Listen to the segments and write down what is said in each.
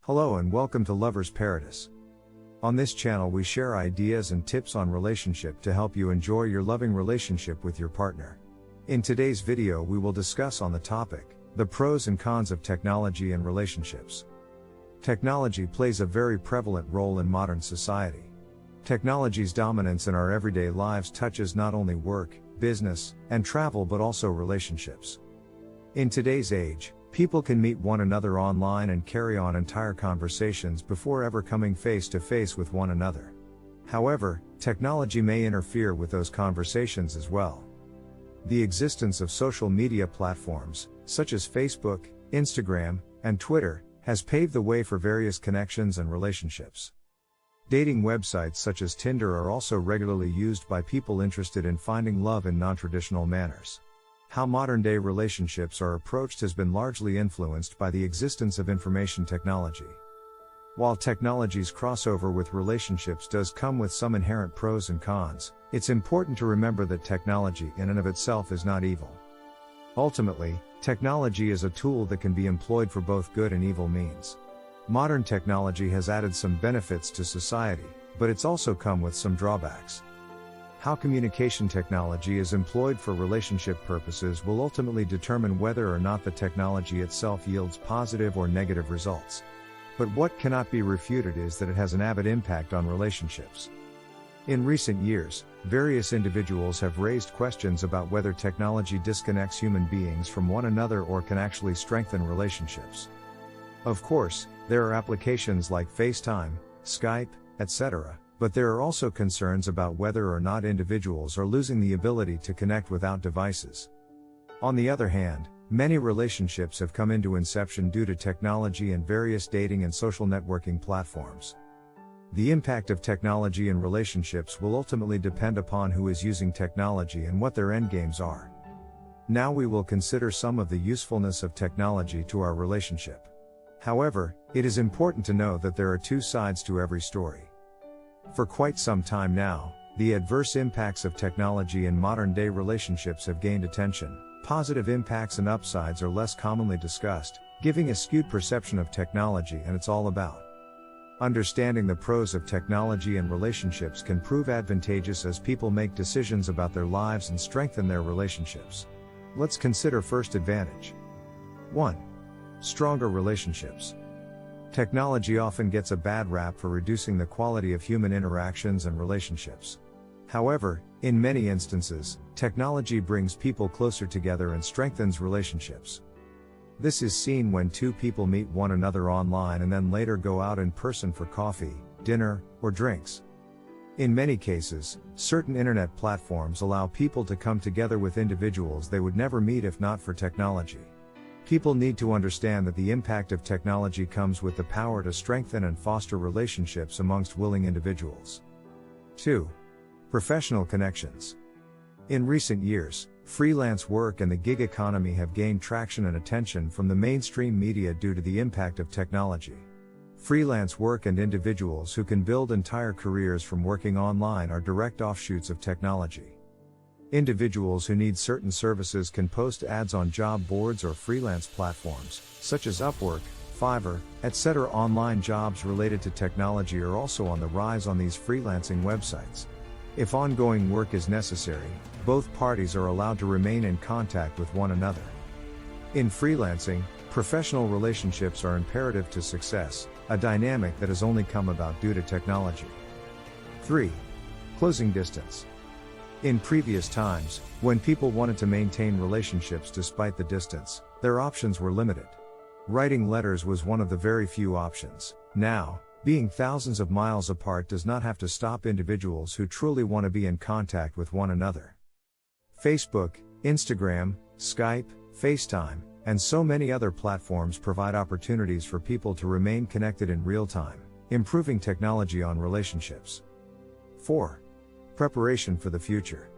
Hello and welcome to Lover's Paradise. On this channel we share ideas and tips on relationship to help you enjoy your loving relationship with your partner. In today's video we will discuss on the topic, the pros and cons of technology and relationships. Technology plays a very prevalent role in modern society. Technology's dominance in our everyday lives touches not only work, business, and travel but also relationships. In today's age, people can meet one another online and carry on entire conversations before ever coming face to face with one another. However, technology may interfere with those conversations as well. The existence of social media platforms, such as Facebook, Instagram, and Twitter, has paved the way for various connections and relationships. Dating websites such as Tinder are also regularly used by people interested in finding love in non-traditional manners. How modern-day relationships are approached has been largely influenced by the existence of information technology. While technology's crossover with relationships does come with some inherent pros and cons, it's important to remember that technology in and of itself is not evil. Ultimately, technology is a tool that can be employed for both good and evil means. Modern technology has added some benefits to society, but it's also come with some drawbacks. How communication technology is employed for relationship purposes will ultimately determine whether or not the technology itself yields positive or negative results. But what cannot be refuted is that it has an avid impact on relationships. In recent years, various individuals have raised questions about whether technology disconnects human beings from one another or can actually strengthen relationships. Of course, there are applications like FaceTime, Skype, etc., but there are also concerns about whether or not individuals are losing the ability to connect without devices. On the other hand, many relationships have come into inception due to technology and various dating and social networking platforms. The impact of technology in relationships will ultimately depend upon who is using technology and what their endgames are. Now we will consider some of the usefulness of technology to our relationship. However, it is important to know that there are two sides to every story. For quite some time now, the adverse impacts of technology in modern-day relationships have gained attention. Positive impacts and upsides are less commonly discussed, giving a skewed perception of technology and it's all about. Understanding the pros of technology and relationships can prove advantageous as people make decisions about their lives and strengthen their relationships. Let's consider first advantage. 1. Stronger relationships. Technology often gets a bad rap for reducing the quality of human interactions and relationships. However, in many instances, technology brings people closer together and strengthens relationships. This is seen when two people meet one another online and then later go out in person for coffee, dinner, or drinks. In many cases, certain internet platforms allow people to come together with individuals they would never meet if not for technology. People need to understand that the impact of technology comes with the power to strengthen and foster relationships amongst willing individuals. 2. Professional connections. In recent years, freelance work and the gig economy have gained traction and attention from the mainstream media due to the impact of technology. Freelance work and individuals who can build entire careers from working online are direct offshoots of technology. Individuals who need certain services can post ads on job boards or freelance platforms, such as Upwork, Fiverr, etc. Online jobs related to technology are also on the rise on these freelancing websites. If ongoing work is necessary, both parties are allowed to remain in contact with one another. In freelancing, professional relationships are imperative to success, a dynamic that has only come about due to technology. 3. Closing distance. In previous times, when people wanted to maintain relationships despite the distance, their options were limited. Writing letters was one of the very few options. Now, being thousands of miles apart does not have to stop individuals who truly want to be in contact with one another. Facebook, Instagram, Skype, FaceTime, and so many other platforms provide opportunities for people to remain connected in real time, improving technology on relationships. 4. Preparation for the future.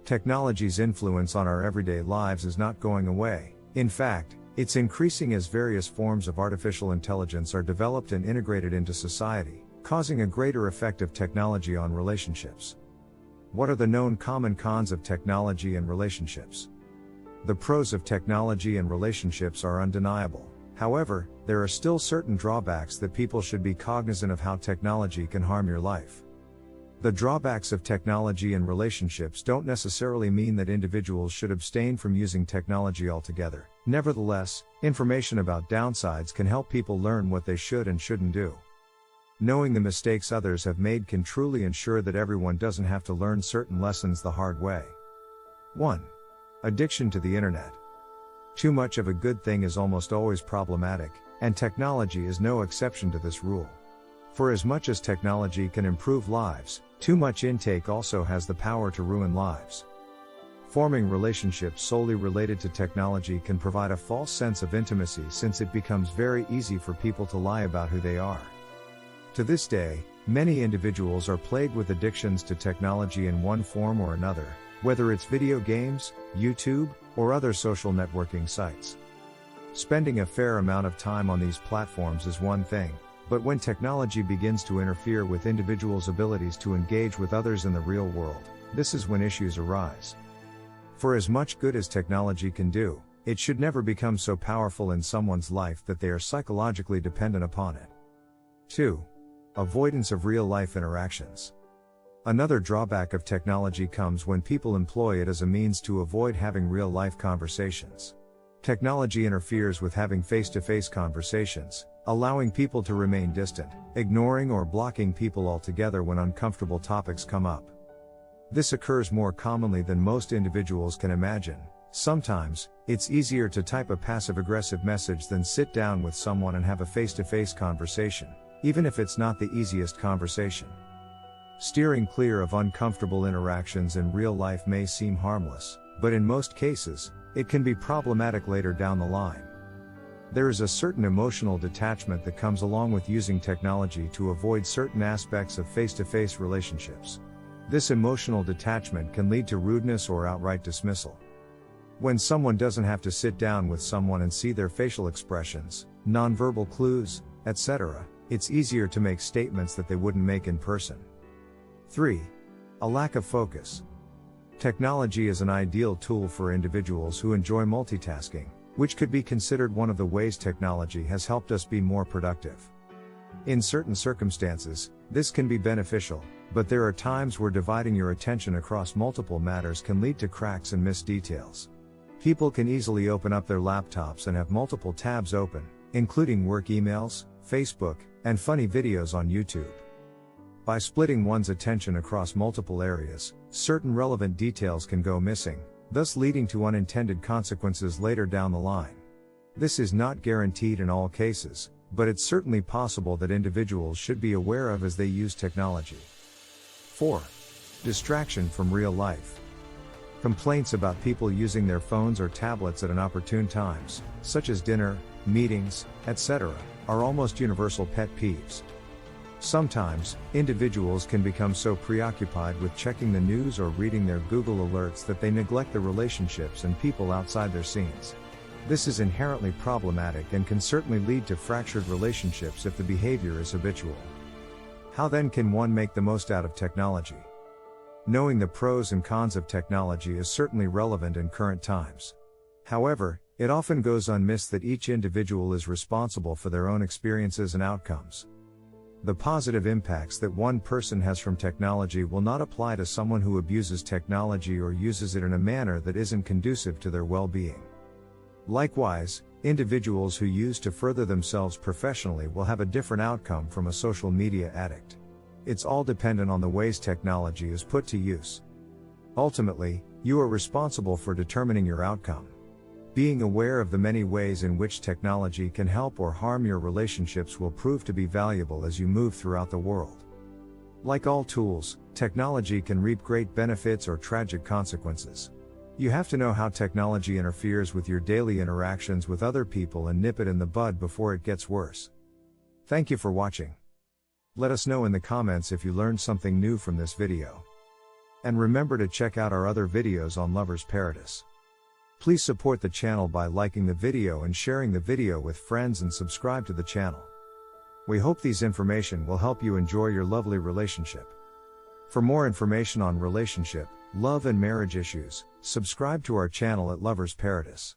Technology's influence on our everyday lives is not going away. In fact, it's increasing as various forms of artificial intelligence are developed and integrated into society, causing a greater effect of technology on relationships. What are the known common cons of technology and relationships? The pros of technology and relationships are undeniable. However, there are still certain drawbacks that people should be cognizant of how technology can harm your life. The drawbacks of technology in relationships don't necessarily mean that individuals should abstain from using technology altogether. Nevertheless, information about downsides can help people learn what they should and shouldn't do. Knowing the mistakes others have made can truly ensure that everyone doesn't have to learn certain lessons the hard way. 1. Addiction to the internet. Too much of a good thing is almost always problematic, and technology is no exception to this rule. For as much as technology can improve lives, too much intake also has the power to ruin lives. Forming relationships solely related to technology can provide a false sense of intimacy, since it becomes very easy for people to lie about who they are. To this day, many individuals are plagued with addictions to technology in one form or another, whether it's video games, YouTube, or other social networking sites. Spending a fair amount of time on these platforms is one thing, but when technology begins to interfere with individuals' abilities to engage with others in the real world, this is when issues arise. For as much good as technology can do, it should never become so powerful in someone's life that they are psychologically dependent upon it. 2. Avoidance of real-life interactions. Another drawback of technology comes when people employ it as a means to avoid having real-life conversations. Technology interferes with having face-to-face conversations, allowing people to remain distant, ignoring or blocking people altogether when uncomfortable topics come up. This occurs more commonly than most individuals can imagine. Sometimes, it's easier to type a passive-aggressive message than sit down with someone and have a face-to-face conversation, even if it's not the easiest conversation. Steering clear of uncomfortable interactions in real life may seem harmless, but in most cases, it can be problematic later down the line. There is a certain emotional detachment that comes along with using technology to avoid certain aspects of face-to-face relationships. This emotional detachment can lead to rudeness or outright dismissal. When someone doesn't have to sit down with someone and see their facial expressions, nonverbal clues, etc., it's easier to make statements that they wouldn't make in person. 3. A lack of focus. Technology is an ideal tool for individuals who enjoy multitasking, which could be considered one of the ways technology has helped us be more productive. In certain circumstances, this can be beneficial, but there are times where dividing your attention across multiple matters can lead to cracks and missed details. People can easily open up their laptops and have multiple tabs open, including work emails, Facebook, and funny videos on YouTube. By splitting one's attention across multiple areas, certain relevant details can go missing, thus leading to unintended consequences later down the line. This is not guaranteed in all cases, but it's certainly possible that individuals should be aware of as they use technology. 4. Distraction from real life. Complaints about people using their phones or tablets at inopportune times, such as dinner, meetings, etc., are almost universal pet peeves. Sometimes, individuals can become so preoccupied with checking the news or reading their Google alerts that they neglect the relationships and people outside their scenes. This is inherently problematic and can certainly lead to fractured relationships if the behavior is habitual. How then can one make the most out of technology? Knowing the pros and cons of technology is certainly relevant in current times. However, it often goes unmissed that each individual is responsible for their own experiences and outcomes. The positive impacts that one person has from technology will not apply to someone who abuses technology or uses it in a manner that isn't conducive to their well-being. Likewise, individuals who use to further themselves professionally will have a different outcome from a social media addict. It's all dependent on the ways technology is put to use. Ultimately, you are responsible for determining your outcome. Being aware of the many ways in which technology can help or harm your relationships will prove to be valuable as you move throughout the world. Like all tools, technology can reap great benefits or tragic consequences. You have to know how technology interferes with your daily interactions with other people and nip it in the bud before it gets worse. Thank you for watching. Let us know in the comments if you learned something new from this video. And remember to check out our other videos on Lover's Paradise. Please support the channel by liking the video and sharing the video with friends and subscribe to the channel. We hope these information will help you enjoy your lovely relationship. For more information on relationship, love and marriage issues, subscribe to our channel at Lover's Paradise.